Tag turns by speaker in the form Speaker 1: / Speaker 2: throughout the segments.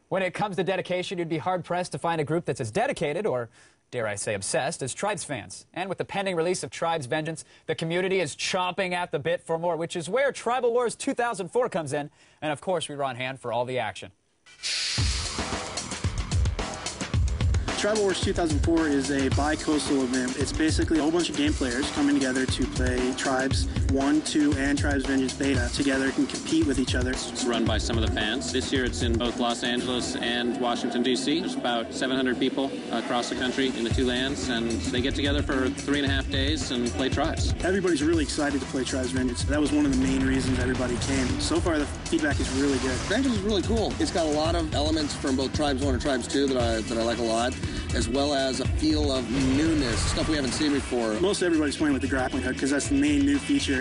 Speaker 1: When it comes to dedication, you'd be hard-pressed to find a group that's as dedicated, or dare I say obsessed, as Tribes fans. And with the pending release of Tribes Vengeance, the community is chomping at the bit for more, which is where Tribal Wars 2004 comes in. And of course, we were on hand for all the action.
Speaker 2: Tribal Wars 2004 is a bi-coastal event. It's basically a whole bunch of game players coming together to play Tribes 1, 2, and Tribes Vengeance Beta together and compete with each other.
Speaker 3: It's run by some of the fans. This year it's in both Los Angeles and Washington, D.C. There's about 700 people across the country in the two lands, and they get together for 3.5 days and play Tribes.
Speaker 2: Everybody's really excited to play Tribes Vengeance. That was one of the main reasons everybody came. So far, the feedback is really good.
Speaker 4: Vengeance is really cool. It's got a lot of elements from both Tribes 1 and Tribes 2 that I like a lot, as well as a feel of newness, stuff we haven't seen before.
Speaker 2: Most everybody's playing with the grappling hook because that's the main new feature.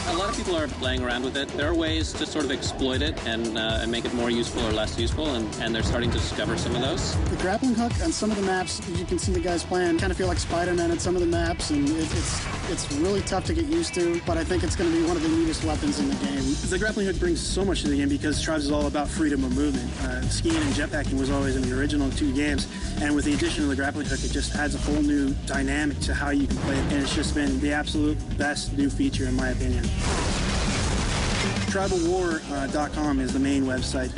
Speaker 3: A lot of people are playing around with it. There are ways to sort of exploit it and make it more useful or less useful, and they're starting to discover some of those.
Speaker 5: The grappling hook on some of the maps, you can see the guys playing, kind of feel like Spider-Man at some of the maps, and it's really tough to get used to, but I think it's going to be one of the neatest weapons in the game.
Speaker 2: The grappling hook brings so much to the game because Tribes is all about freedom of movement. Skiing and jetpacking was always in the original 2 games, and with the addition of the grappling hook, it just adds a whole new dynamic to how you can play it, and it's just been the absolute best new feature in my opinion. TribalWar.com is the main website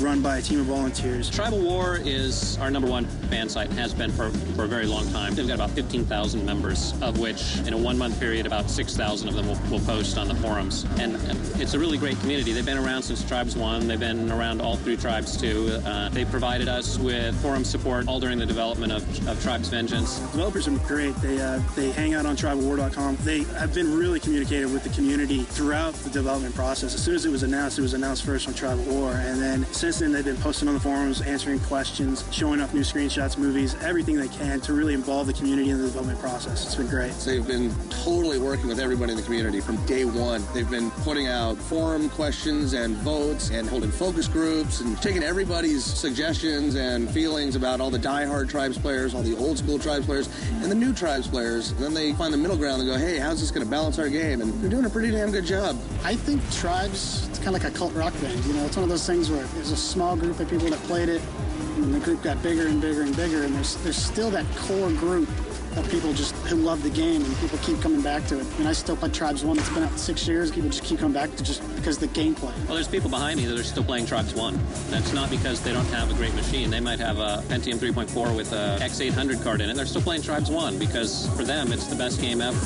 Speaker 2: run by a team of volunteers.
Speaker 3: Tribal War is our #1 fan site and has been for a very long time. They've got about 15,000 members, of which in a 1-month period about 6,000 of them will post on the forums. And it's a really great community. They've been around since Tribes 1. They've been around all through Tribes 2. They provided us with forum support all during the development of Tribes Vengeance.
Speaker 2: Developers are great. They hang out on TribalWar.com. They have been really communicative with the community throughout the development process. As soon as it was announced first on Tribal War, and then since then they've been posting on the forums, answering questions, showing off new screenshots, movies, everything they can to really involve the community in the development process. It's been great.
Speaker 4: They've been totally working with everybody in the community from day one. They've been putting out forum questions and votes and holding focus groups and taking everybody's suggestions and feelings about all the die-hard Tribes players, all the old-school Tribes players, and the new Tribes players. And then they find the middle ground and go, hey, how's this going to balance our game? And they're doing a pretty damn good job.
Speaker 5: I think Tribes, it's kind of like a cult rock band. You know, it's one of those things where there's a small group of people that played it, and the group got bigger and bigger and bigger, and there's still that core group of people just who love the game, and people keep coming back to it. I mean, I still play Tribes 1. It's been out 6 years. People just keep coming back to just because of the gameplay.
Speaker 3: Well, there's people behind me that are still playing Tribes 1. That's not because they don't have a great machine. They might have a Pentium 3.4 with a X800 card in it. They're still playing Tribes 1 because for them, it's the best game ever.